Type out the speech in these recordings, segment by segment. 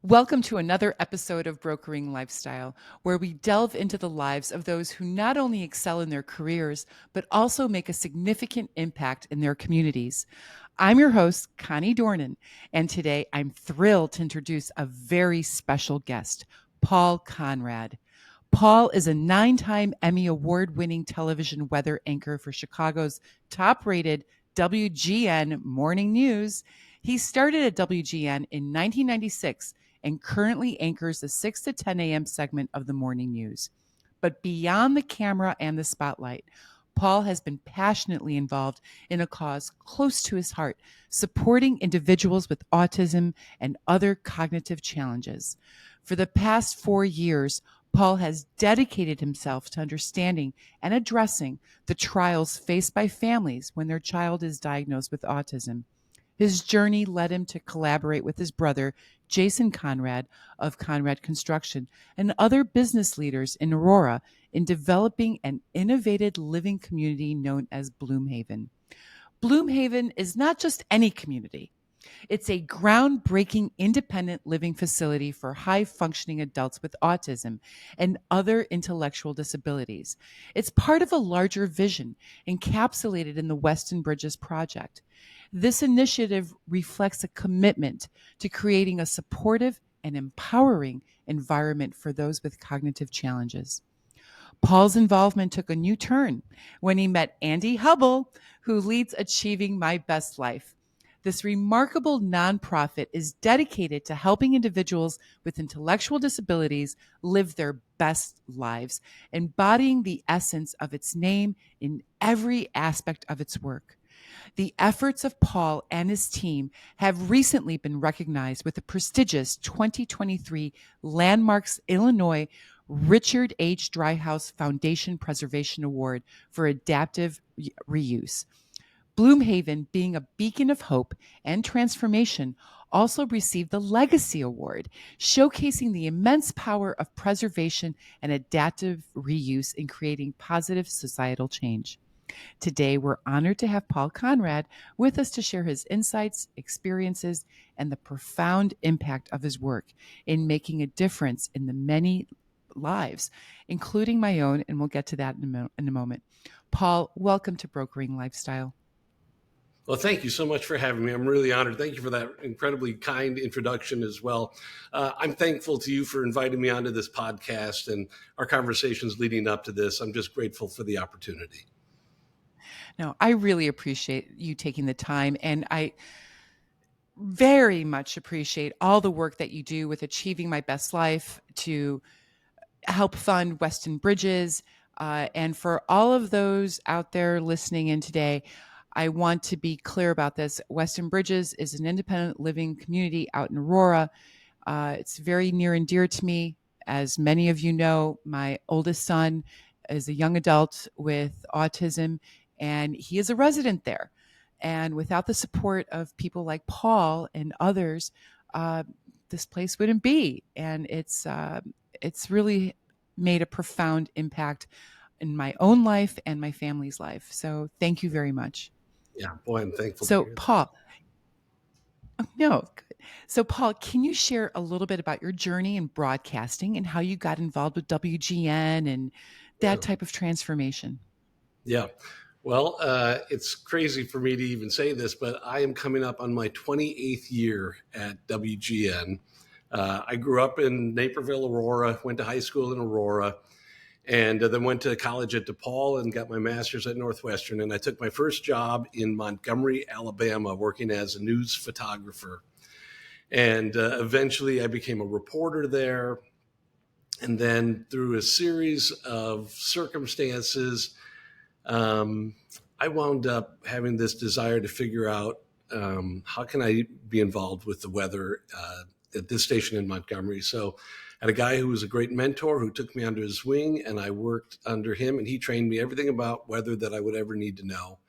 Welcome to another episode of Brokering Lifestyle, where we delve into the lives of those who not only excel in their careers, but also make a significant impact in their communities. I'm your host, Connie Dornan, and today I'm thrilled to introduce a very special guest, Paul Konrad. Paul is a 9-time Emmy Award-winning television weather anchor for Chicago's top-rated WGN Morning News. He started at WGN in 1996 and currently anchors the 6 to 10 a.m. segment of the morning news. But beyond the camera and the spotlight, Paul has been passionately involved in a cause close to his heart, supporting individuals with autism and other cognitive challenges. For the past 4 years, Paul has dedicated himself to understanding and addressing the trials faced by families when their child is diagnosed with autism. His journey led him to collaborate with his brother, Jason Konrad of Konrad Construction, and other business leaders in Aurora in developing an innovative living community known as Bloomhaven. Bloomhaven is not just any community. It's a groundbreaking independent living facility for high-functioning adults with autism and other intellectual disabilities. It's part of a larger vision encapsulated in the Weston Bridges project. This initiative reflects a commitment to creating a supportive and empowering environment for those with cognitive challenges. Paul's involvement took a new turn when he met Andy Hubble, who leads Achieving My Best Life. This remarkable nonprofit is dedicated to helping individuals with intellectual disabilities live their best lives, embodying the essence of its name in every aspect of its work. The efforts of Paul and his team have recently been recognized with the prestigious 2023 Landmarks Illinois Richard H. Driehaus Foundation Preservation Award for Adaptive Reuse. Bloomhaven, being a beacon of hope and transformation, also received the Legacy Award, showcasing the immense power of preservation and adaptive reuse in creating positive societal change. Today, we're honored to have Paul Konrad with us to share his insights, experiences, and the profound impact of his work in making a difference in the many lives, including my own, and we'll get to that in a moment. Paul, welcome to Brokering Lifestyle. Well, thank you so much for having me. I'm really honored. Thank you for that incredibly kind introduction as well. I'm thankful to you for inviting me onto this podcast and our conversations leading up to this. I'm just grateful for the opportunity. No, I really appreciate you taking the time, and I very much appreciate all the work that you do with Achieving My Best Life to help fund Weston Bridges. And for all of those out there listening in today, I want to be clear about this. Weston Bridges is an independent living community out in Aurora. It's very near and dear to me. As many of you know, my oldest son is a young adult with autism, and he is a resident there. And without the support of people like Paul and others, this place wouldn't be. And it's really made a profound impact in my own life and my family's life. So thank you very much. Yeah, boy, I'm thankful. So Paul, good. So Paul, can you share a little bit about your journey in broadcasting and how you got involved with WGN and that type of transformation? Yeah. Well, it's crazy for me to even say this, but I am coming up on my 28th year at WGN. I grew up in Naperville, Aurora, went to high school in Aurora, and then went to college at DePaul and got my master's at Northwestern. And I took my first job in Montgomery, Alabama, working as a news photographer. And eventually I became a reporter there. And then through a series of circumstances, I wound up having this desire to figure out how can I be involved with the weather at this station in Montgomery. So I had a guy who was a great mentor who took me under his wing, and I worked under him, and he trained me everything about weather that I would ever need to know.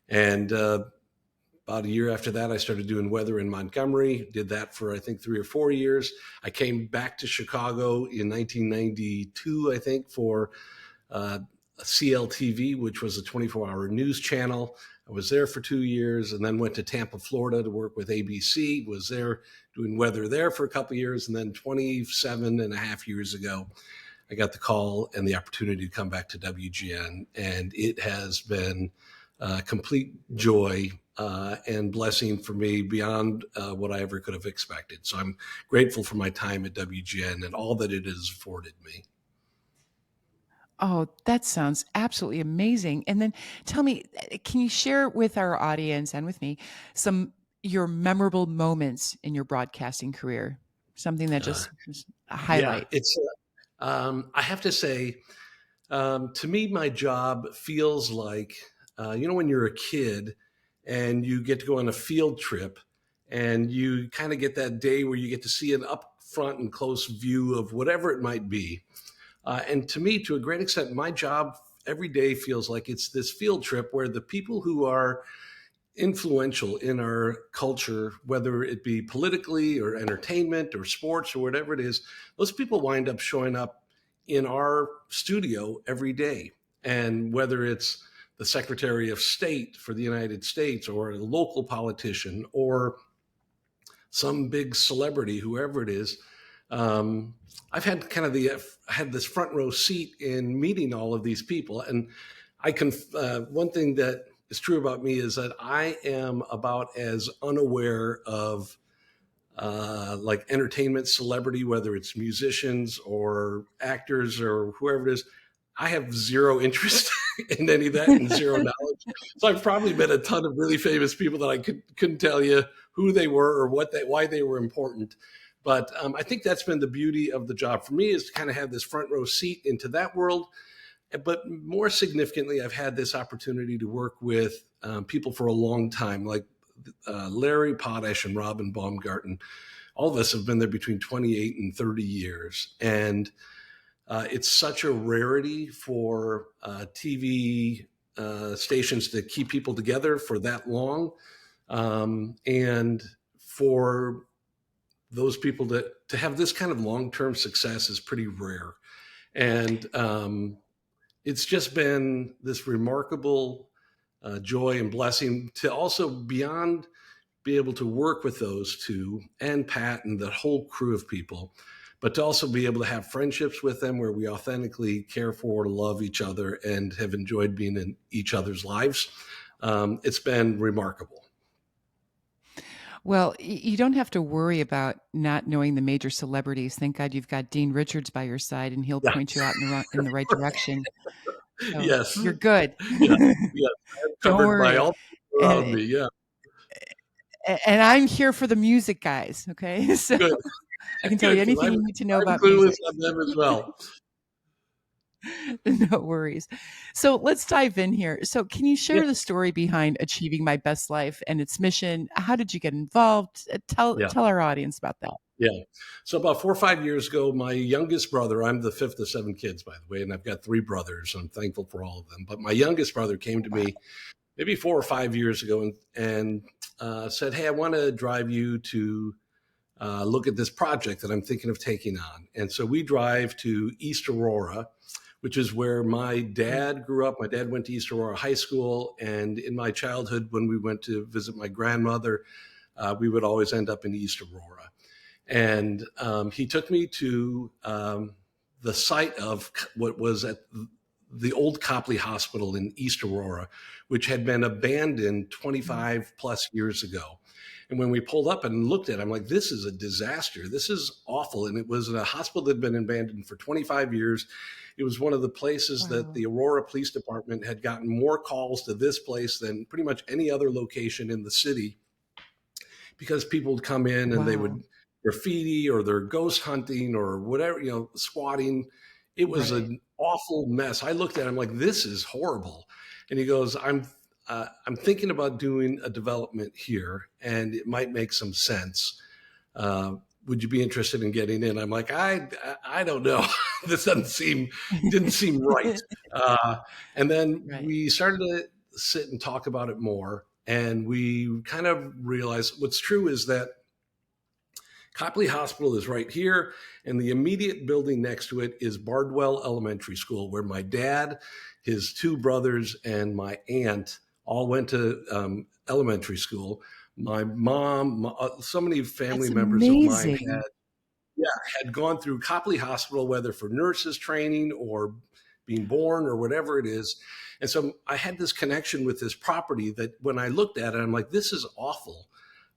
And about a year after that, I started doing weather in Montgomery, did that for, I think, 3 or 4 years. I came back to Chicago in 1992, I think, for CLTV, which was a 24-hour news channel. I was there for 2 years and then went to Tampa, Florida to work with ABC, was there doing weather there for a couple of years. And then 27 and a half years ago, I got the call and the opportunity to come back to WGN. And it has been complete joy and blessing for me beyond what I ever could have expected. So I'm grateful for my time at WGN and all that it has afforded me. Oh, that sounds absolutely amazing. And then tell me, can you share with our audience and with me some your memorable moments in your broadcasting career? Something that Uh, just a yeah, highlight. it's, I have to say, to me, my job feels like, when you're a kid and you get to go on a field trip and you kind of get that day where you get to see an up front and close view of whatever it might be. And to me, to a great extent, my job every day feels like it's this field trip where the people who are influential in our culture, whether it be politically or entertainment or sports or whatever it is, those people wind up showing up in our studio every day. And whether it's the Secretary of State for the United States or a local politician or some big celebrity, whoever it is, um, I've had I had this front row seat in meeting all of these people. And one thing that is true about me is that I am about as unaware of like entertainment celebrity, whether it's musicians or actors or whoever it is. I have zero interest in any of that and zero knowledge. So I've probably met a ton of really famous people that I couldn't tell you who they were or why they were important. But I think that's been the beauty of the job for me, is to kind of have this front row seat into that world. But more significantly, I've had this opportunity to work with people for a long time, like Larry Potash and Robin Baumgarten. All of us have been there between 28 and 30 years. And it's such a rarity for TV stations to keep people together for that long. And for those people to have this kind of long-term success is pretty rare. And it's just been this remarkable joy and blessing to also beyond be able to work with those two and Pat and the whole crew of people, but to also be able to have friendships with them where we authentically care for, love each other, and have enjoyed being in each other's lives. It's been remarkable. Well, you don't have to worry about not knowing the major celebrities. Thank God you've got Dean Richards by your side, and he'll Yeah. point you out in the right direction. So Yes. you're good. Yeah. Yeah. I'm Don't covered by worry. all people around And me. Yeah. and I'm here for the music guys. Okay, so Good. I can tell you Good. Because anything you need to know I'm about clueless music. on them as well. No worries. So let's dive in here. So can you Yeah. share the story behind Achieving My Best Life and its mission? How did you get involved? Yeah. Tell our audience about that. Yeah. So about 4 or 5 years ago, my youngest brother, I'm the fifth of seven kids, by the way, and I've got three brothers. I'm thankful for all of them. But my youngest brother came to Wow. me maybe 4 or 5 years ago and said, "Hey, I want to drive you to look at this project that I'm thinking of taking on." And so we drive to East Aurora, which is where my dad grew up. My dad went to East Aurora High School. And in my childhood, when we went to visit my grandmother, we would always end up in East Aurora. And he took me to the site of what was at the old Copley Hospital in East Aurora, which had been abandoned 25 plus years ago. And when we pulled up and looked at it, I'm like, this is a disaster. This is awful. And it was a hospital that had been abandoned for 25 years. It was one of the places that Wow. the Aurora Police Department had gotten more calls to this place than pretty much any other location in the city, because people would come in and they Wow. would graffiti or they're ghost hunting or whatever, squatting. It was Right. an awful mess. I looked at him like, this is horrible. And he goes, I'm thinking about doing a development here and it might make some sense. Would you be interested in getting in? I'm like, I don't know. This didn't seem right. And then Right. we started to sit and talk about it more. And we kind of realized what's true is that Copley Hospital is right here, and the immediate building next to it is Bardwell Elementary School, where my dad, his two brothers, and my aunt all went to elementary school. My mom, so many family That's members of mine amazing. had gone through Copley Hospital, whether for nurses training or being born or whatever it is. And so I had this connection with this property that when I looked at it, I'm like, this is awful.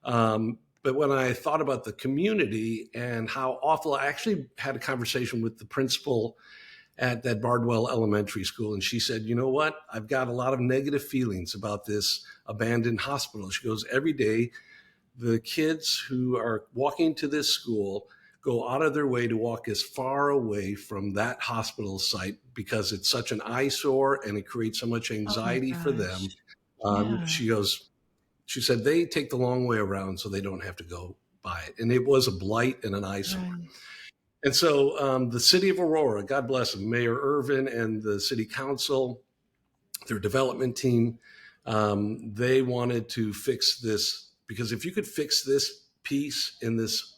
But when I thought about the community and how awful, I actually had a conversation with the principal at that Bardwell Elementary School. And she said, you know what? I've got a lot of negative feelings about this abandoned hospital. She goes, every day, the kids who are walking to this school go out of their way to walk as far away from that hospital site because it's such an eyesore and it creates so much Oh my anxiety for them. gosh. Yeah. She said they take the long way around so they don't have to go by it. And it was a blight and an eyesore. Right. And so the city of Aurora, God bless them, Mayor Irvin and the city council, their development team, they wanted to fix this, because if you could fix this piece in this,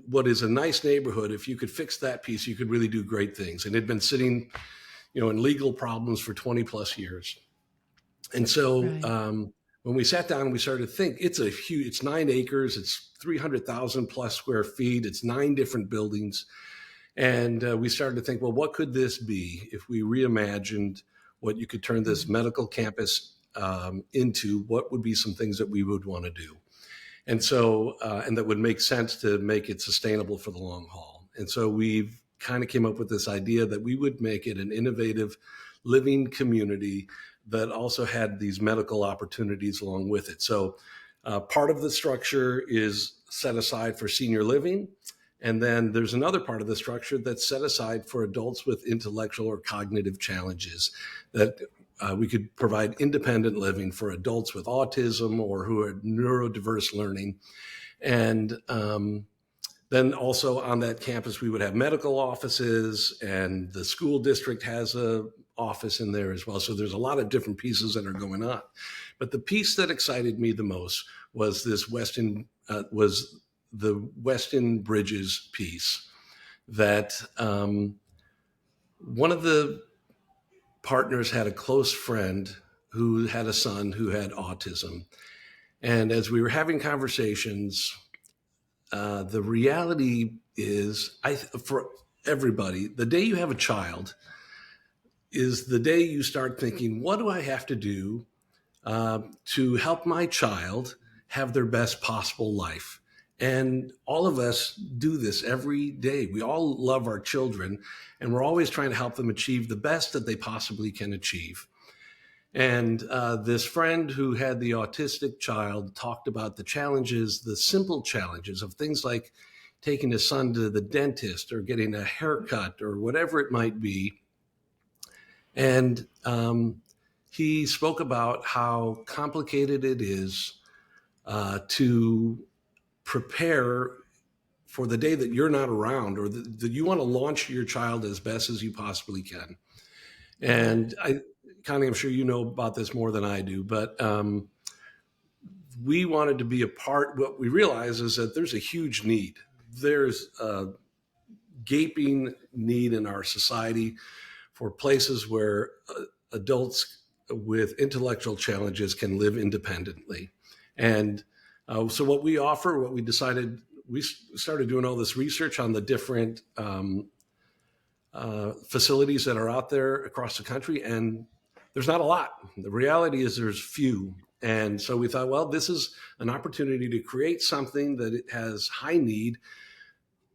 what is a nice neighborhood, if you could fix that piece, you could really do great things. And it had been sitting, in legal problems for 20 plus years. And so Right. when we sat down and we started to think, it's 9 acres, it's 300,000 plus square feet, it's 9 different buildings. And we started to think, well, what could this be if we reimagined what you could turn this medical campus into? What would be some things that we would want to do? And so, and that would make sense to make it sustainable for the long haul. And so we've kind of came up with this idea that we would make it an innovative living community that also had these medical opportunities along with it. So part of the structure is set aside for senior living. And then there's another part of the structure that's set aside for adults with intellectual or cognitive challenges, that we could provide independent living for adults with autism or who are neurodiverse learning. And then also on that campus, we would have medical offices, and the school district has a office in there as well. So there's a lot of different pieces that are going on. But the piece that excited me the most was this the Weston Bridges piece, that one of the partners had a close friend who had a son who had autism. And as we were having conversations, the reality is, for everybody, the day you have a child is the day you start thinking, what do I have to do to help my child have their best possible life? And all of us do this every day. We all love our children, and we're always trying to help them achieve the best that they possibly can achieve. And this friend who had the autistic child talked about the challenges, the simple challenges of things like taking his son to the dentist or getting a haircut or whatever it might be. And he spoke about how complicated it is to prepare for the day that you're not around, or that you want to launch your child as best as you possibly can. And Connie, I'm sure you know about this more than I do, but we wanted to be a part. What we realize is that there's a huge need. There's a gaping need in our society for places where adults with intellectual challenges can live independently. And so what we offer, what we decided, we started doing all this research on the different facilities that are out there across the country, and there's not a lot. The reality is there's few. And so we thought, well, this is an opportunity to create something that it has high need,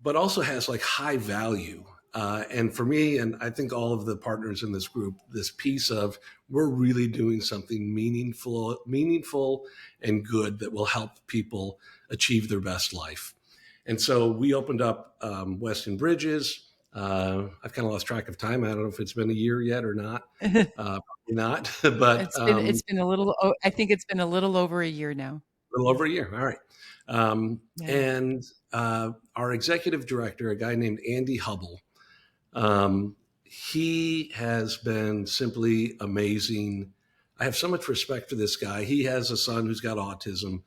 but also has like high value. And for me, and I think all of the partners in this group, this piece of we're really doing something meaningful and good that will help people achieve their best life. And so we opened up Weston Bridges. I've kind of lost track of time. I don't know if it's been a year yet or not. Probably not, but It's been a little, I think it's been a little over a year now. a little over a year. All right. Yeah. And our executive director, a guy named Andy Hubble, he has been simply amazing. I have so much respect for this guy. He has a son who's got autism.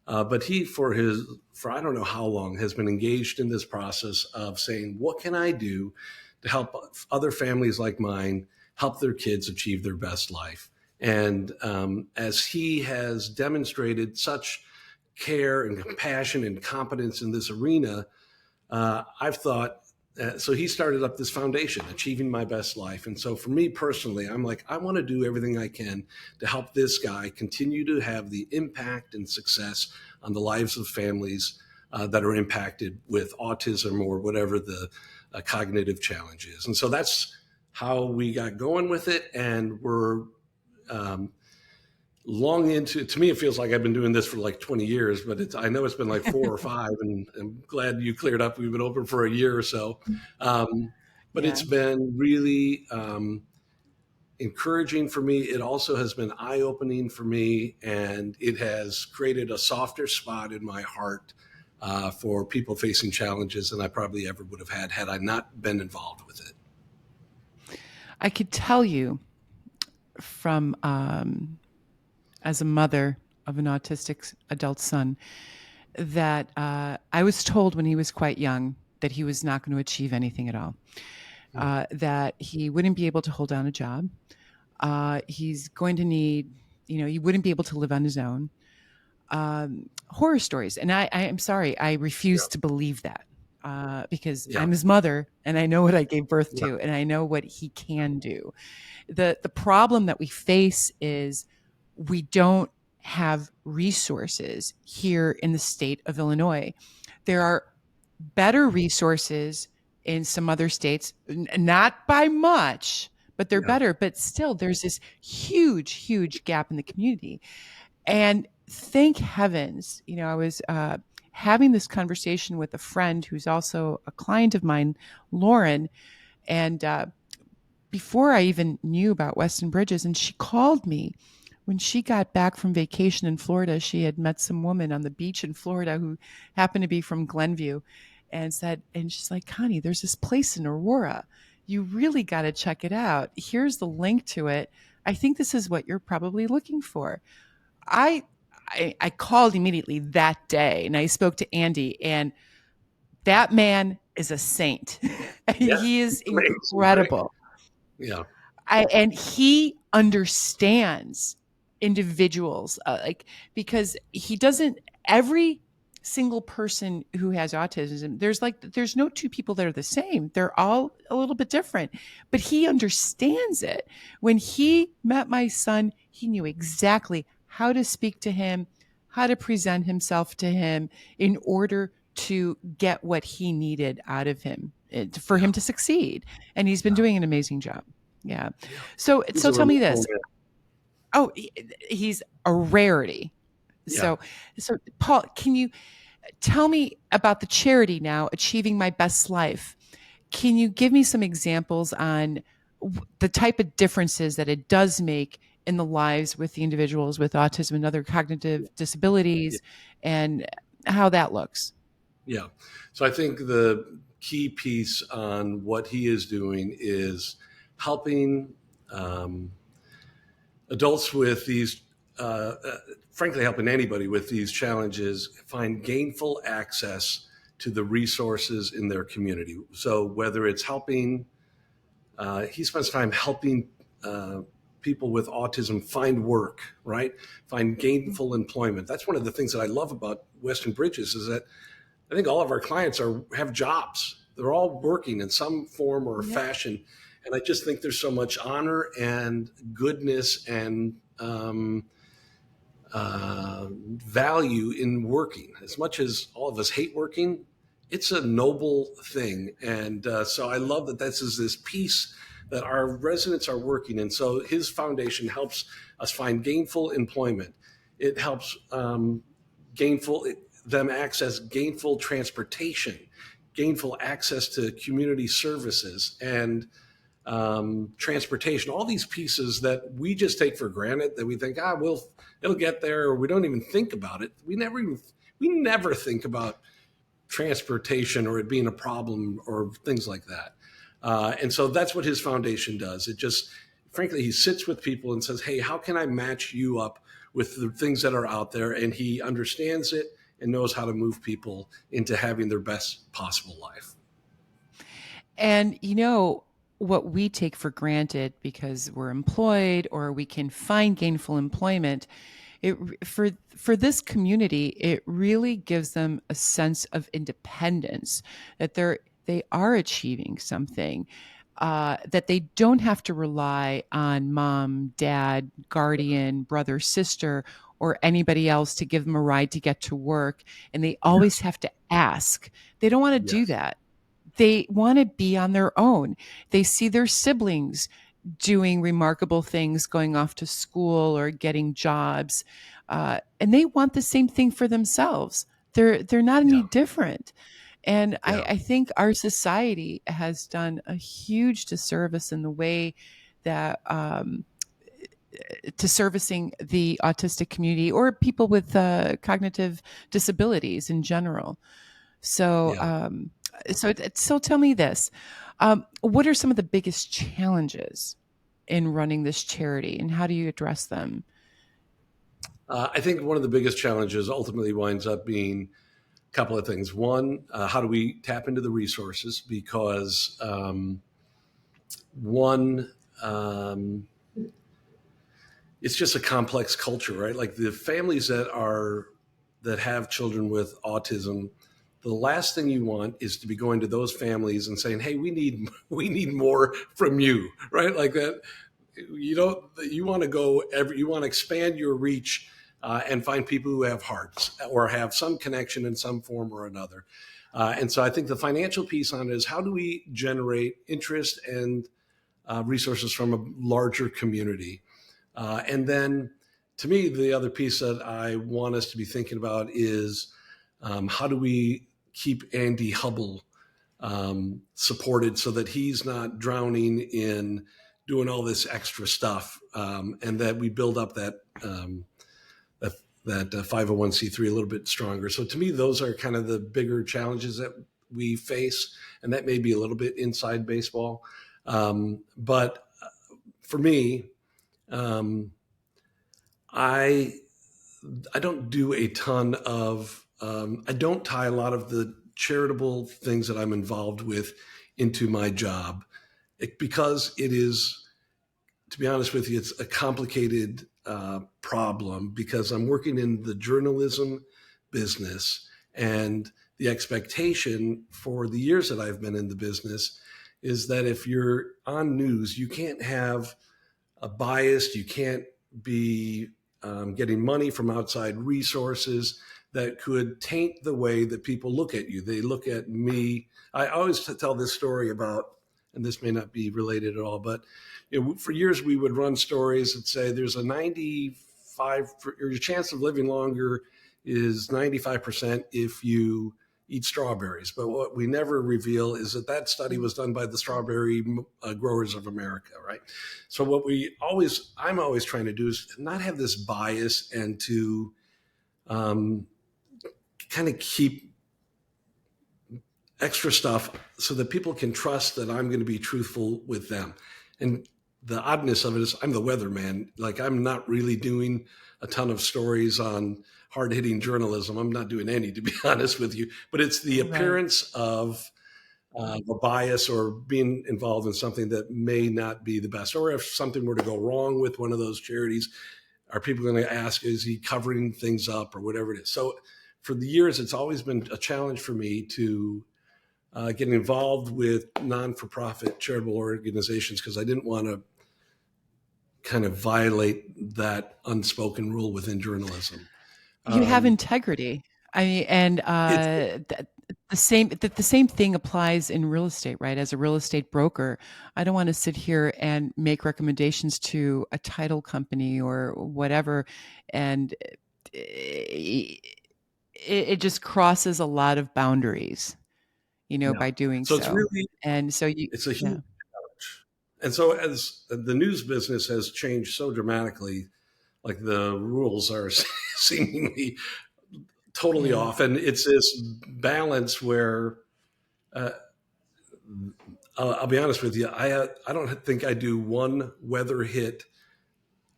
But he, for I don't know how long, has been engaged in this process of saying, what can I do to help other families like mine help their kids achieve their best life? And as he has demonstrated such care and compassion and competence in this arena, I've thought, so he started up this foundation, Achieving My Best Life. And so for me personally, I'm like, I want to do everything I can to help this guy continue to have the impact and success on the lives of families that are impacted with autism or whatever the cognitive challenge is. And so that's how we got going with it. And we're long into, to me, it feels like I've been doing this for like 20 years, but I know it's been like 4 or 5, and I'm glad you cleared up. We've been open for a year or so. But Yeah. it's been really encouraging for me. It also has been eye-opening for me, and it has created a softer spot in my heart for people facing challenges than I probably ever would have had I not been involved with it. I could tell you from as a mother of an autistic adult son that I was told when he was quite young that he was not going to achieve anything at all, that he wouldn't be able to hold down a job. He's going to need, he wouldn't be able to live on his own. Horror stories. And I am sorry, I refuse to believe that because I'm his mother and I know what I gave birth to and I know what he can do. The problem that we face is we don't have resources here in the state of Illinois. There are better resources in some other states, not by much, but they're better. But still, there's this huge, huge gap in the community. And thank heavens, I was having this conversation with a friend who's also a client of mine, Lauren, and before I even knew about Weston Bridges, and she called me when she got back from vacation in Florida. She had met some woman on the beach in Florida who happened to be from Glenview, and she's like, Connie, there's this place in Aurora. You really got to check it out. Here's the link to it. I think this is what you're probably looking for. I called immediately that day and I spoke to Andy, and that man is a saint. He is incredible. Yeah. And he understands individuals, because he doesn't, every single person who has autism, there's no two people that are the same. They're all a little bit different, but he understands it. When he met my son, he knew exactly how to speak to him, how to present himself to him in order to get what he needed out of him for him to succeed. And he's been doing an amazing job. Yeah. So tell me this. Oh, he's a rarity. Yeah. So Paul, can you tell me about the charity now, Achieving My Best Life? Can you give me some examples on the type of differences that it does make in the lives with the individuals with autism and other cognitive disabilities and how that looks? Yeah. So I think the key piece on what he is doing is helping adults with these, frankly, helping anybody with these challenges find gainful access to the resources in their community. So whether it's helping, he spends time helping people with autism find work, right? Find gainful employment. That's one of the things that I love about Weston Bridges is that I think all of our clients have jobs. They're all working in some form or fashion. And I just think there's so much honor and goodness and value in working. As much as all of us hate working, it's a noble thing. And so I love that this is this piece that our residents are working in. So his foundation helps us find gainful employment. It helps them access gainful transportation, gainful access to community services and transportation, all these pieces that we just take for granted, that we think, it'll get there, or we don't even think about it. We never think about transportation or it being a problem or things like that. And so that's what his foundation does. It just, frankly, he sits with people and says, hey, how can I match you up with the things that are out there, and he understands it and knows how to move people into having their best possible life. And what we take for granted because we're employed or we can find gainful employment, for this community, it really gives them a sense of independence, that they are achieving something, that they don't have to rely on mom, dad, guardian, brother, sister, or anybody else to give them a ride to get to work. And they always Yes. have to ask. They don't want to do Yes. that. They want to be on their own. They see their siblings doing remarkable things, going off to school or getting jobs, and they want the same thing for themselves. They're not any Yeah. different. And Yeah. I think our society has done a huge disservice in the way that to servicing the autistic community or people with cognitive disabilities in general. So, Yeah. so tell me this: what are some of the biggest challenges in running this charity, and how do you address them? I think one of the biggest challenges ultimately winds up being a couple of things. One, how do we tap into the resources? Because one, it's just a complex culture, right? Like the families that have children with autism, the last thing you want is to be going to those families and saying, "Hey, we need more from you," right? Like that. You want to you want to expand your reach and find people who have hearts or have some connection in some form or another. And so I think the financial piece on it is how do we generate interest and resources from a larger community? And then to me, the other piece that I want us to be thinking about is how do we keep Andy Hubble supported so that he's not drowning in doing all this extra stuff, and that we build up that 501c3 a little bit stronger. So to me, those are kind of the bigger challenges that we face, and that may be a little bit inside baseball. But for me, um, I I don't do a ton of I don't tie a lot of the charitable things that I'm involved with into my job because it is, to be honest with you, it's a complicated problem because I'm working in the journalism business, and the expectation for the years that I've been in the business is that if you're on news, you can't have a bias, you can't be getting money from outside resources that could taint the way that people look at you. They look at me. I always tell this story about, and this may not be related at all, but for years we would run stories that say there's a 95, or your chance of living longer is 95% if you eat strawberries. But what we never reveal is that study was done by the strawberry growers of America, right? So I'm always trying to do is not have this bias and to kind of keep extra stuff so that people can trust that I'm going to be truthful with them. And the oddness of it is I'm the weatherman. Like I'm not really doing a ton of stories on hard hitting journalism. I'm not doing any, to be honest with you, but it's the Right. appearance of a bias or being involved in something that may not be the best. Or if something were to go wrong with one of those charities, are people going to ask, is he covering things up or whatever it is? So for the years, it's always been a challenge for me to get involved with non-for-profit charitable organizations because I didn't want to kind of violate that unspoken rule within journalism. You have Um, integrity. I mean, and it's the same thing applies in real estate, right? As a real estate broker, I don't want to sit here and make recommendations to a title company or whatever, and it, it just crosses a lot of boundaries, yeah. by doing So it's so. really And so you, it's a yeah, huge challenge. And so as the news business has changed so dramatically, like the rules are seemingly totally yeah. off, and it's this balance where uh, I'll be honest with you, I don't think I do one weather hit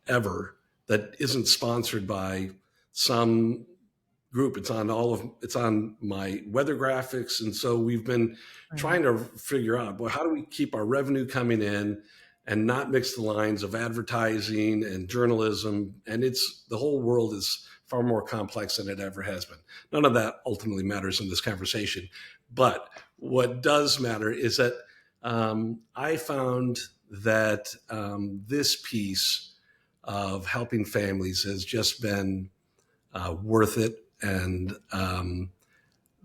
ever that isn't sponsored by some group. It's on my weather graphics. And so we've been Right. trying to figure out, well, how do we keep our revenue coming in and not mix the lines of advertising and journalism? And the whole world is far more complex than it ever has been. None of that ultimately matters in this conversation. But what does matter is that I found that this piece of helping families has just been worth it. And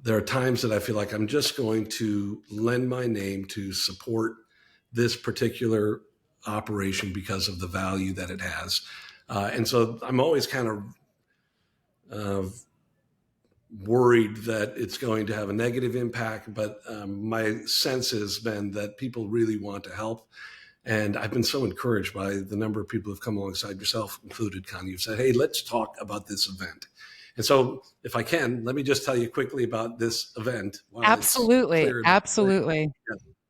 there are times that I feel like I'm just going to lend my name to support this particular operation because of the value that it has. And so I'm always kind of worried that it's going to have a negative impact, but my sense has been that people really want to help. And I've been so encouraged by the number of people who've come alongside, yourself included, Connie, who've said, hey, let's talk about this event. And so if I can, let me just tell you quickly about this event while it's Absolutely. clear in my brain. Absolutely.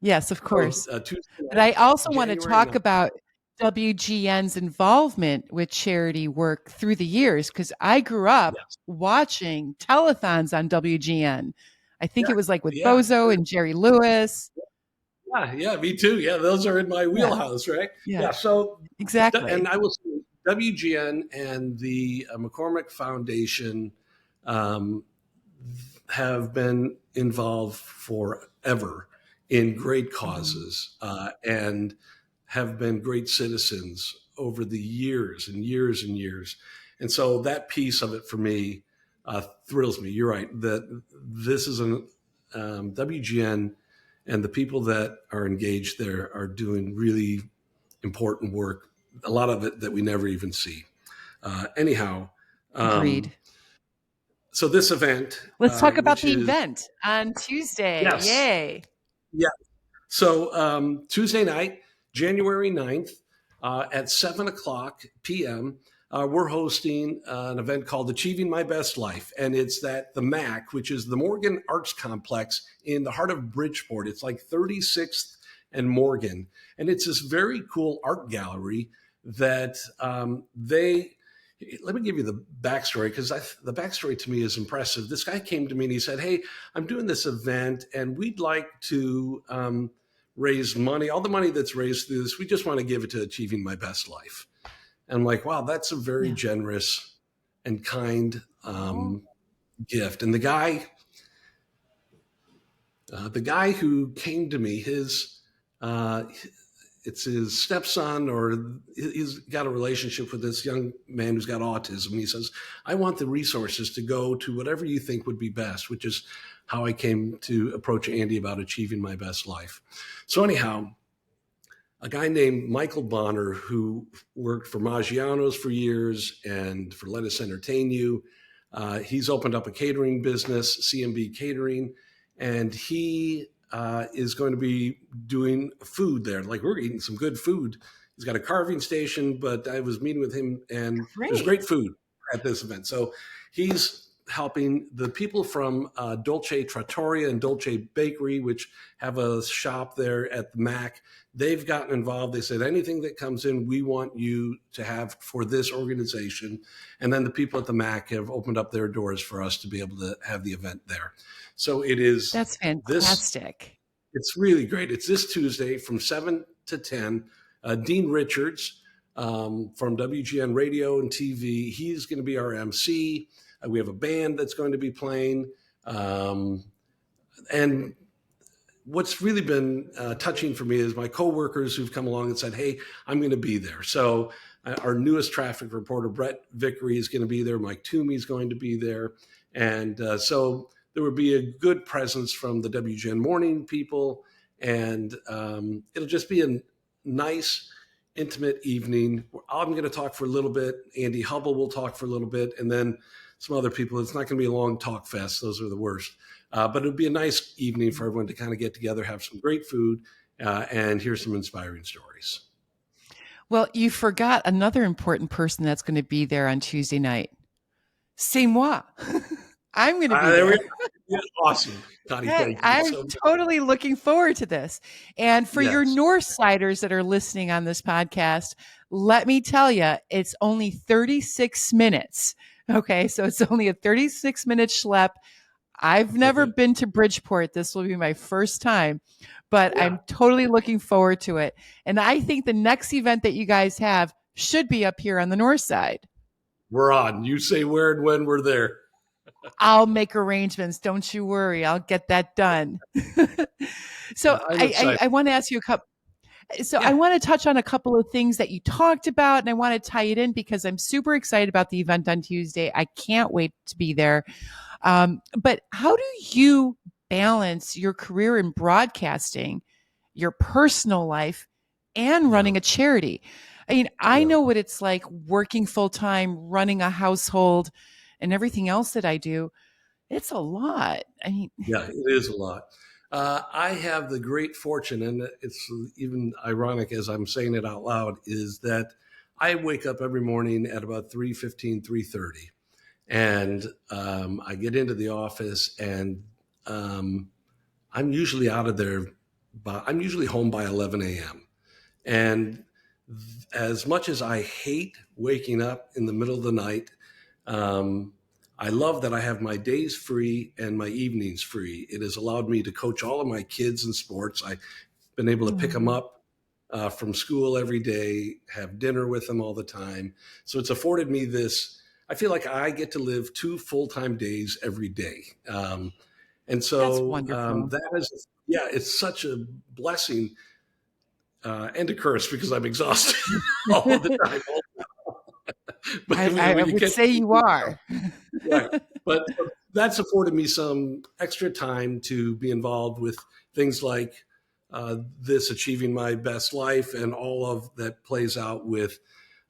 Yes, of So course. Tuesday But night, I also want to January talk 9th. about WGN's involvement with charity work through the years, because I grew up Yes. watching telethons on WGN. I think Yeah. it was like with Yeah. Bozo and Jerry Lewis. Yeah. Yeah. Me too. Yeah. Those are in my Yeah, wheelhouse, right? yeah, Yeah. So, and exactly. I will say WGN and the McCormick Foundation um, have been involved forever in great Mhm. causes and have been great citizens over the years and years and years. And so that piece of it for me thrills me. You're right that this is an WGN, and the people that are engaged there are doing really important work. A lot of it that we never even see. Anyhow, um, Agreed. so this event, Let's talk about which the is event on Tuesday. yes, Yay. yeah. So Tuesday night, January 9th, at 7 o'clock p.m., we're hosting an event called Achieving My Best Life. And it's at the MAC, which is the Morgan Arts Complex in the heart of Bridgeport. It's like 36th and Morgan. And it's this very cool art gallery that let me give you the backstory, because the backstory to me is impressive. This guy came to me and he said, hey, I'm doing this event and we'd like to raise money. All the money that's raised through this, we just want to give it to Achieving My Best Life. And I'm like, wow, that's a very Yeah. generous and kind Oh, gift. And the guy who came to me, uh, it's his stepson, or he's got a relationship with this young man who's got autism. He says, I want the resources to go to whatever you think would be best, which is how I came to approach Andy about Achieving My Best Life. So anyhow, a guy named Michael Bonner, who worked for Maggiano's for years and for Let Us Entertain You. He's opened up a catering business, CMB Catering, and he is going to be doing food there. Like, we're eating some good food. He's got a carving station, but I was meeting with him, and there's great great. food at this event. So he's helping the people from Dolce Trattoria and Dolce Bakery, which have a shop there at the MAC. They've gotten involved. They said, anything that comes in, we want you to have for this organization. And then the people at the MAC have opened up their doors for us to be able to have the event there. So it is That's this, fantastic. it's really great. It's this Tuesday from 7 to 10. Dean Richards from WGN Radio and TV, he's going to be our MC. We have a band that's going to be playing. And what's really been touching for me is my coworkers who've come along and said, hey, I'm going to be there. So our newest traffic reporter, Brett Vickery, is going to be there. Mike Toomey is going to be there. And so there would be a good presence from the WGN morning people. And it'll just be a nice, intimate evening. I'm going to talk for a little bit. Andy Hubble will talk for a little bit. And then some other people. It's not going to be a long talk fest. Those are the worst. But it would be a nice evening for everyone to kind of get together, have some great food, and hear some inspiring stories. Well, you forgot another important person that's going to be there on Tuesday night. C'est moi. I'm going to be There we there. go. Yeah, awesome, Connie. Hey, Thank you I'm so much. totally looking forward to this. And for your Yes. North Siders that are listening on this podcast, let me tell you, it's only 36 minutes. Okay. So it's only a 36-minute schlep. I've never been to Bridgeport. This will be my first time, but Yeah, I'm totally looking forward to it. And I think the next event that you guys have should be up here on the North Side. we're on. You say where and when we're there. I'll make arrangements. Don't you worry. I'll get that done. So I'm excited. I want to ask you a couple. So I Yeah. want to touch on a couple of things that you talked about, and I want to tie it in because I'm super excited about the event on Tuesday. I can't wait to be there. But how do you balance your career in broadcasting, your personal life, and Yeah. running a charity? I mean, I Yeah. know what it's like working full time, running a household, and everything else that I do. It's a lot. I mean, Yeah, it is a lot. I have the great fortune, and it's even ironic as I'm saying it out loud, is that I wake up every morning at about 3:15, 3:30, and I get into the office, and um, I'm usually out of there. I'm usually home by 11 a.m. And as much as I hate waking up in the middle of the night, um, I love that I have my days free and my evenings free. It has allowed me to coach all of my kids in sports. I've been able to pick them oh, up from school every day, have dinner with them all the time. So it's afforded me this. I feel like I get to live 2 full-time days every day. And that's so wonderful. that is, yeah, it's such a blessing and a curse because I'm exhausted all the time. But I when you would catch say you are. right, but that's afforded me some extra time to be involved with things like this achieving my best life and all of that plays out with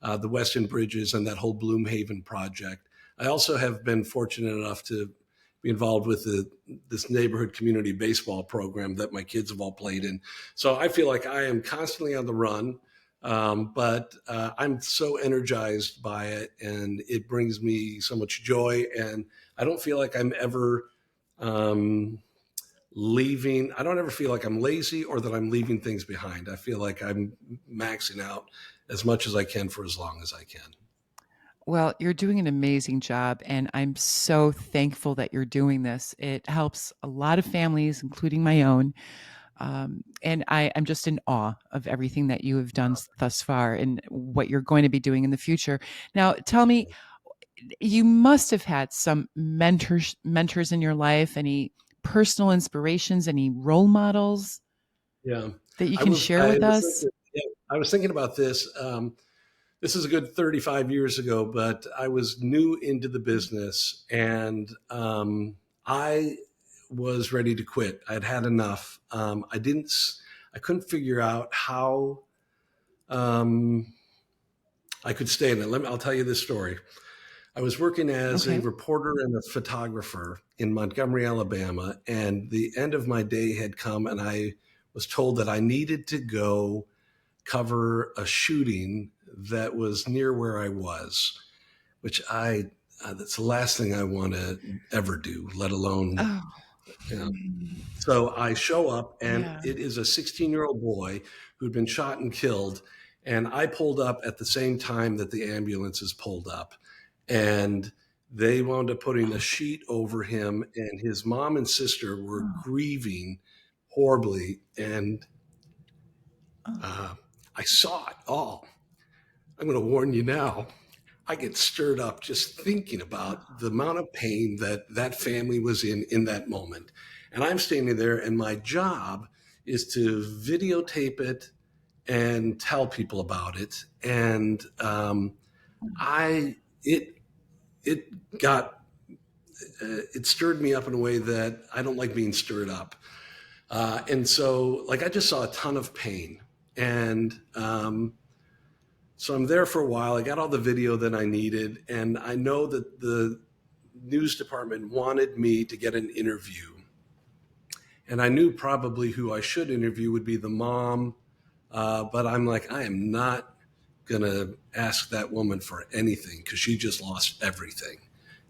the Weston Bridges and that whole Bloomhaven project. I also have been fortunate enough to be involved with this neighborhood community baseball program that my kids have all played in. So I feel like I am constantly on the run, but I'm so energized by it, and it brings me so much joy. And I don't feel like I'm ever um, leaving. I don't ever feel like I'm lazy or that I'm leaving things behind. I feel like I'm maxing out as much as I can for as long as I can. Well, you're doing an amazing job, and I'm so thankful that you're doing this. It helps a lot of families, including my own. And I'm just in awe of everything that you have done thus far and what you're going to be doing in the future. Now, tell me, you must have had some mentors in your life, any personal inspirations, any role models Yeah, that you I can was. share I with was us? thinking. Yeah, I was thinking about this. This is a good 35 years ago, but I was new into the business, and I was ready to quit. I'd had enough. I didn't. I couldn't figure out how um, I could stay in it. I'll tell you this story. I was working as a Okay. reporter and a photographer in Montgomery, Alabama, and the end of my day had come, and I was told that I needed to go cover a shooting that was near where I was, which that's the last thing I want to ever do, let alone, Oh, you know. So I show up, and yeah. it is a 16-year-old boy who'd been shot and killed. And I pulled up at the same time that the ambulances pulled up. And they wound up putting a sheet over him, and his mom and sister were Oh, grieving horribly. And oh, uh, I saw it all. I'm going to warn you now. I get stirred up just thinking about the amount of pain that that family was in that moment. And I'm standing there, and my job is to videotape it and tell people about it. And I it it got it stirred me up in a way that I don't like being stirred up. And so, like, I just saw a ton of pain, and so I'm there for a while. I got all the video that I needed, and I know that the news department wanted me to get an interview. And I knew probably who I should interview would be the mom, but I'm like, I am not going to ask that woman for anything because she just lost everything.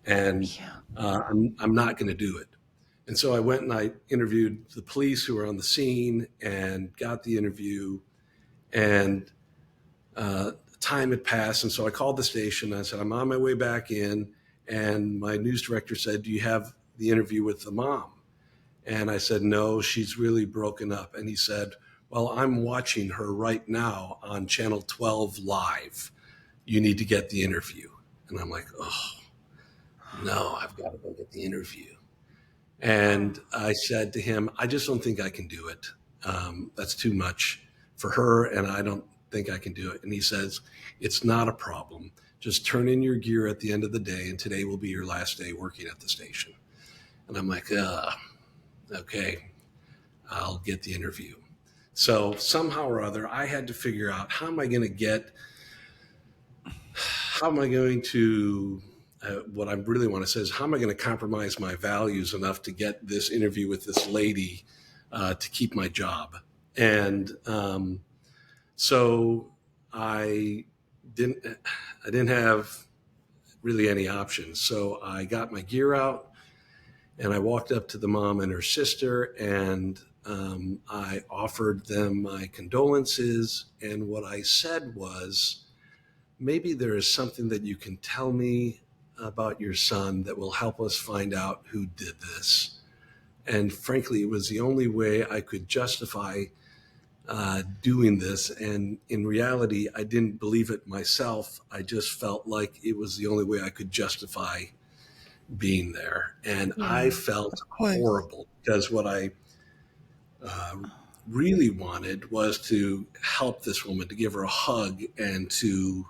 and Yeah. I'm not going to do it. And so I went and I interviewed the police who were on the scene and got the interview. And time had passed. And so I called the station. I said, I'm on my way back in. And my news director said, do you have the interview with the mom? And I said, no, she's really broken up. And he said, well, I'm watching her right now on Channel 12 live. You need to get the interview. And I'm like, oh, no, I've got to go get the interview. And I said to him, I just don't think I can do it. That's too much for her, and I don't think I can do it. And he says, it's not a problem. Just turn in your gear at the end of the day, and today will be your last day working at the station. And I'm like, okay, I'll get the interview. So somehow or other, I had to figure out how am I going to what I really want to say is, how am I going to compromise my values enough to get this interview with this lady to keep my job? And so I didn't have really any options. So I got my gear out and I walked up to the mom and her sister, and I offered them my condolences. And what I said was, maybe there is something that you can tell me about your son that will help us find out who did this. And frankly, it was the only way I could justify doing this. And in reality, I didn't believe it myself. I just felt like it was the only way I could justify being there. And I Yeah, felt of course. horrible because what I uh, really wanted was to help this woman, to give her a hug and to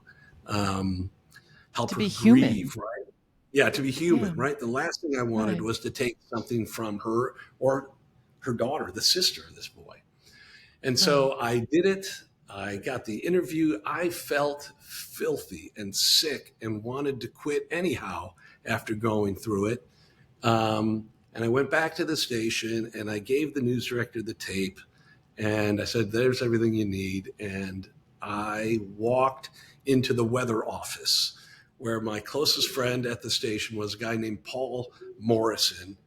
um, help To her be human. grieve, right? Yeah, to be Yeah, human, right? The last thing I wanted right. was to take something from her or her daughter, the sister of this boy. And Right. so I did it. I got the interview. I felt filthy and sick and wanted to quit anyhow after going through it. And I went back to the station and I gave the news director the tape and I said, there's everything you need. And I walked into the weather office where my closest friend at the station was a guy named Paul Morrison.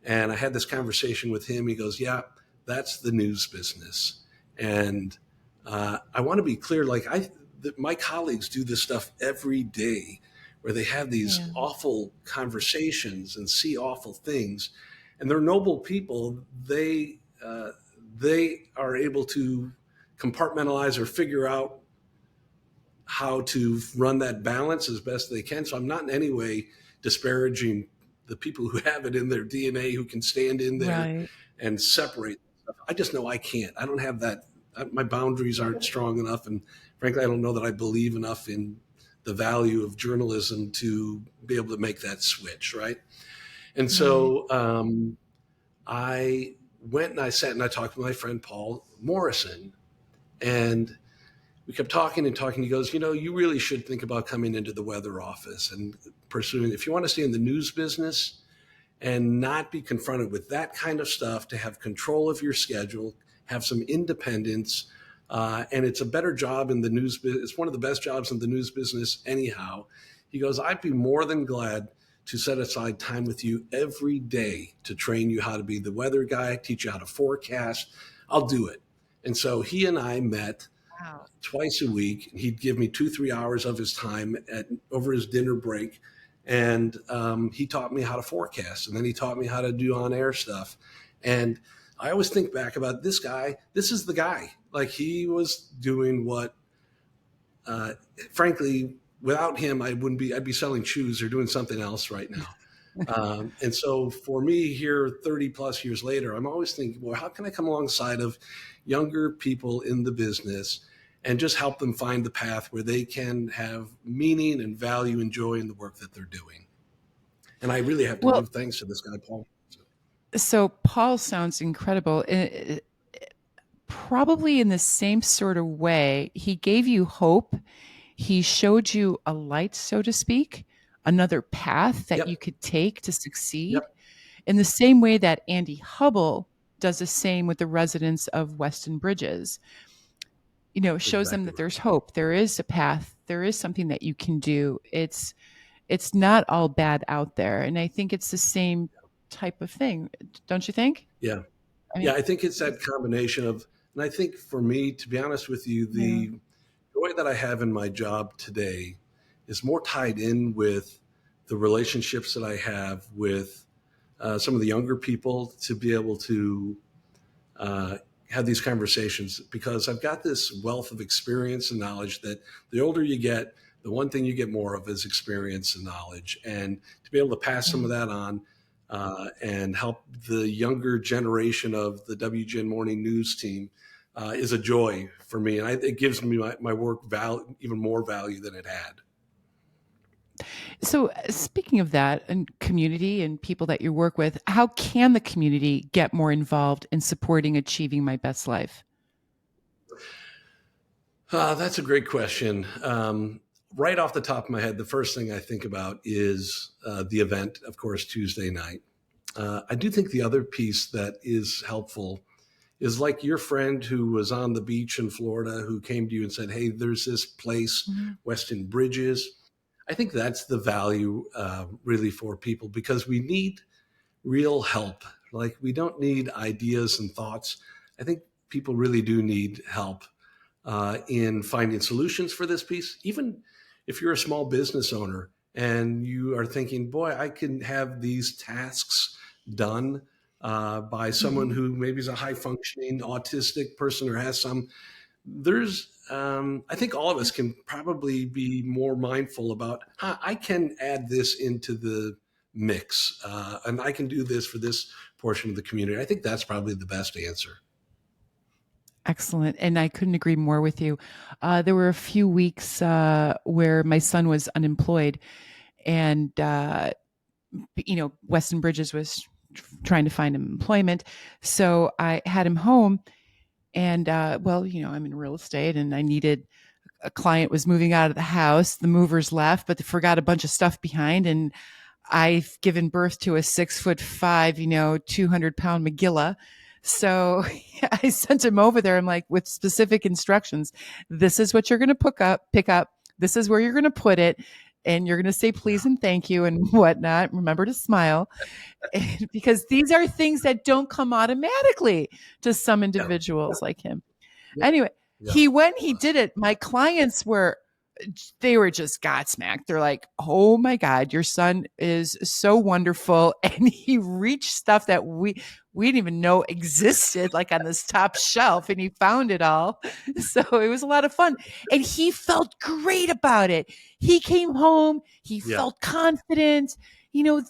And I had this conversation with him. He goes, yeah, that's the news business. And I want to be clear, like my colleagues do this stuff every day where they have Yeah. these awful conversations and see awful things. And they're noble people. They are able to compartmentalize or figure out how to run that balance as best they can. So I'm not in any way disparaging the people who have it in their DNA who can stand in there Right. and separate stuff. I just know I can't. I don't have that. My boundaries aren't strong enough. And frankly, I don't know that I believe enough in the value of journalism to be able to make that switch. Right. And Right. so I went and I sat and I talked to my friend Paul Morrison, and we kept talking and talking. He goes, you really should think about coming into the weather office and pursuing, if you want to stay in the news business and not be confronted with that kind of stuff, to have control of your schedule, have some independence. And it's a better job in the news. It's one of the best jobs in the news business anyhow. He goes, I'd be more than glad to set aside time with you every day to train you how to be the weather guy, teach you how to forecast. I'll do it. And so he and I met Wow. twice a week. He'd give me 2-3 hours of his time over his dinner break. And he taught me how to forecast. And then he taught me how to do on air stuff. And I always think back about this guy. This is the guy. Like, he was doing what, uh, frankly, without him, I'd be selling shoes or doing something else right now. And so for me here, 30 plus years later, I'm always thinking, well, how can I come alongside of younger people in the business and just help them find the path where they can have meaning and value and joy in the work that they're doing? And I really have to Well, give thanks to this guy, Paul. so Paul sounds incredible. Probably in the same sort of way, he gave you hope. He showed you a light, so to speak, another path that you Yep. could take to succeed, Yep. in the same way that Andy Hubble does the same with the residents of Weston Bridges. That's Shows them exactly that right. there's hope. There is a path. There is something that you can do. it's not all bad out there. And I think it's the same type of thing, don't you think? Yeah. I Yeah, mean, I think it's that combination of, and I think for me, to be honest with you, yeah. the joy that I have in my job today is more tied in with the relationships that I have with some of the younger people to be able to uh, have these conversations, because I've got this wealth of experience and knowledge that the older you get, the one thing you get more of is experience and knowledge. And to be able to pass some of that on and help the younger generation of the WGN Morning News team is a joy for me. And it gives me my work even more value than it had. So, speaking of that and community and people that you work with, how can the community get more involved in supporting achieving my best life? That's a great question. Right off the top of my head, the first thing I think about is the event, of course, Tuesday night. I do think the other piece that is helpful is like your friend who was on the beach in Florida who came to you and said, "Hey, there's this place, Mhm. Weston Bridges." I think that's the value really for people, because we need real help. Like, we don't need ideas and thoughts. I think people really do need help in finding solutions for this piece. Even if you're a small business owner and you are thinking, boy, I can have these tasks done by someone Mhm. who maybe is a high functioning autistic person or has some, there's, I think all of us can probably be more mindful about how I can add this into the mix and I can do this for this portion of the community. I think that's probably the best answer. Excellent. And I couldn't agree more with you. There were a few weeks where my son was unemployed, and, Weston Bridges was trying to find him employment. So I had him home. And, I'm in real estate and I needed a client was moving out of the house. The movers left, but they forgot a bunch of stuff behind. And I've given birth to a 6'5", 200-pound Megillah. So I sent him over there. I'm like, with specific instructions. This is what you're going to pick up. This is where you're going to put it. And you're going to say please and thank you and whatnot. Remember to smile. Because these are things that don't come automatically to some Yeah. individuals like him. Yeah. Anyway, Yeah. when he did it, my clients they were just godsmacked. They're like, "Oh my God, your son is so wonderful." And he reached stuff that we didn't even know existed, like on this top shelf, and he found it all. So it was a lot of fun. And he felt great about it. He came home, he Yeah. felt confident.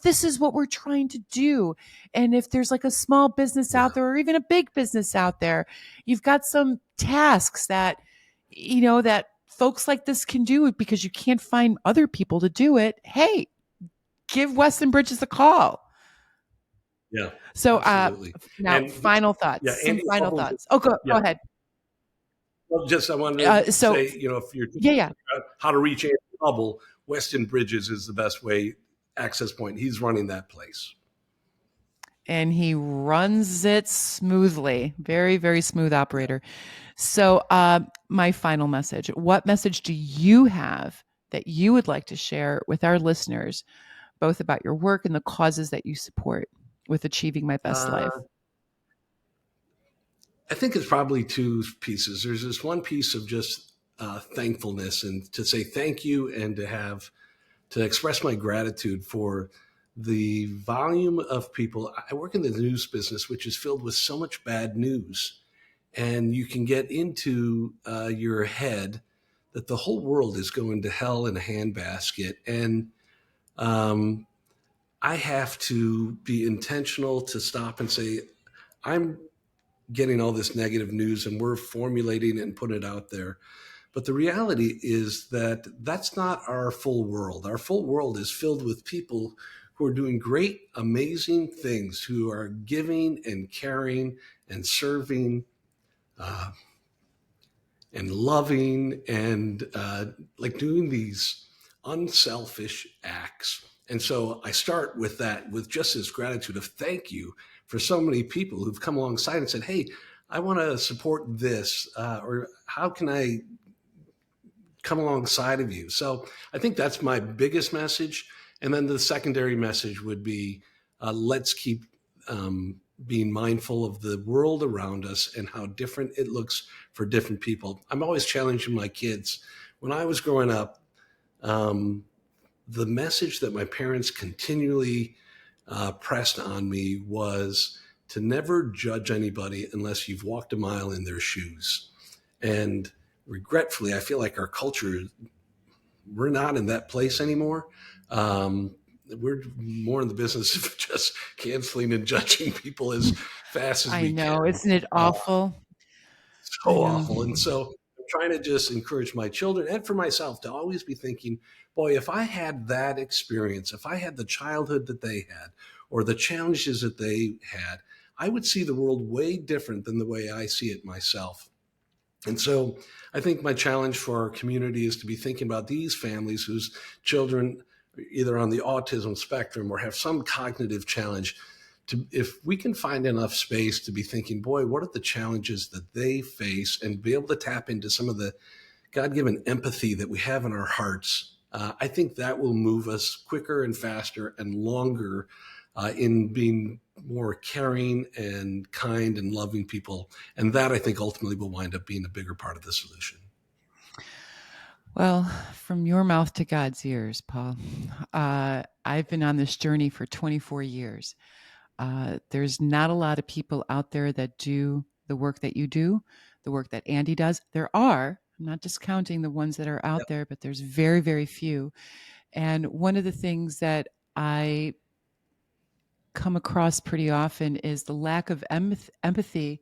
This is what we're trying to do. And if there's like a small business Yeah. out there or even a big business out there, you've got some tasks that folks like this can do it because you can't find other people to do it. Hey, give Weston Bridges a call. Yeah, So absolutely. now And final thoughts, yeah, some Andy final Hubble, thoughts. Oh, go yeah. ahead. Well, just I wanted to So say, if you're thinking yeah, yeah. about how to reach Andy Hubble, Weston Bridges is the best way access point. He's running that place. And he runs it smoothly. Very, very smooth Yeah. operator. So my final message, what message do you have that you would like to share with our listeners, both about your work and the causes that you support with achieving my best Uh, life? I think it's probably two pieces. There's this one piece of just thankfulness, and to say thank you, and to express my gratitude for the volume of people. I work in the news business, which is filled with so much bad news, and you can get into your head that the whole world is going to hell in a handbasket. And um, I have to be intentional to stop and say, I'm getting all this negative news and we're formulating it and putting it out there. But the reality is that that's not our full world. Our full world is filled with people who are doing great, amazing things, who are giving and caring and serving uh, and loving and like doing these unselfish acts. And so I start with that, with just this gratitude of thank you for so many people who've come alongside and said, hey, I want to support this, or how can I come alongside of you. So I think that's my biggest message. And then the secondary message would be, let's keep being mindful of the world around us and how different it looks for different people. I'm always challenging my kids. When I was growing up, um, the message that my parents continually pressed on me was to never judge anybody unless you've walked a mile in their shoes. And regretfully, I feel like our culture, we're not in that place anymore. We're more in the business of just canceling and judging people as fast as I we know. can. Isn't it Uh, awful? so I know. awful. And so I'm trying to just encourage my children and for myself to always be thinking, boy, if I had that experience, if I had the childhood that they had or the challenges that they had, I would see the world way different than the way I see it myself. And so I think my challenge for our community is to be thinking about these families whose children are either on the autism spectrum or have some cognitive challenge. If we can find enough space to be thinking, boy, what are the challenges that they face, and be able to tap into some of the God-given empathy that we have in our hearts, I think that will move us quicker and faster and longer in being more caring and kind and loving people. And that, I think, ultimately will wind up being a bigger part of the solution. Well, from your mouth to God's ears, Paul. I've been on this journey for 24 years. There's not a lot of people out there that do the work that you do, the work that Andy does. There are, I'm not discounting the ones that are out Yep. there, but there's very, very few. And one of the things that I come across pretty often is the lack of empathy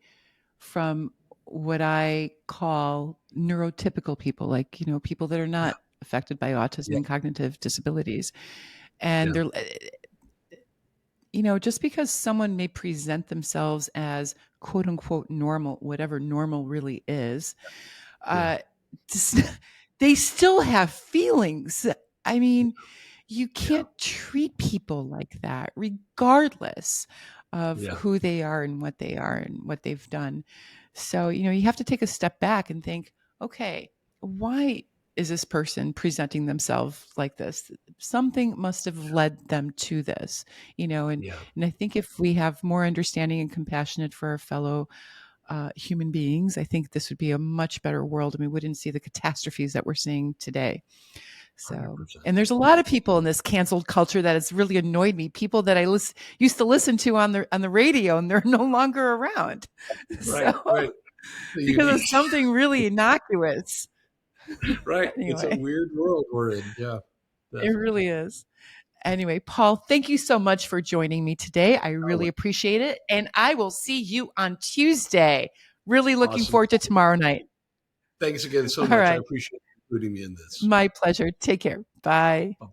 from what I call neurotypical people, like, people that are Yeah. not affected by autism Yeah. and cognitive disabilities. And Yeah. they're, just because someone may present themselves as quote unquote normal, whatever normal really is, Yeah. uh, just, they still have feelings. I mean, you Yeah. can't treat people like that, regardless of Yeah. who they are and what they are and what they've done. So, you have to take a step back and think, okay, why is this person presenting themselves like this? Something must have led them to this, and, Yeah. and I think if we have more understanding and compassionate for our fellow human beings, I think this would be a much better world, and we wouldn't see the catastrophes that we're seeing today. So, 100%. and there's a lot of people in this canceled culture that has really annoyed me. People that I used to listen to on the radio, and they're no longer around. Right. So, Right. because of something really innocuous. Right. It's a Anyway, weird world we're in. Yeah. it Definitely. really is. Anyway, Paul, thank you so much for joining me today. I Oh, really appreciate it, and I will see you on Tuesday. Really looking awesome. forward to tomorrow night. Thanks again so All much. I right, appreciate you including me in this. my pleasure. Take care. Bye. Bye.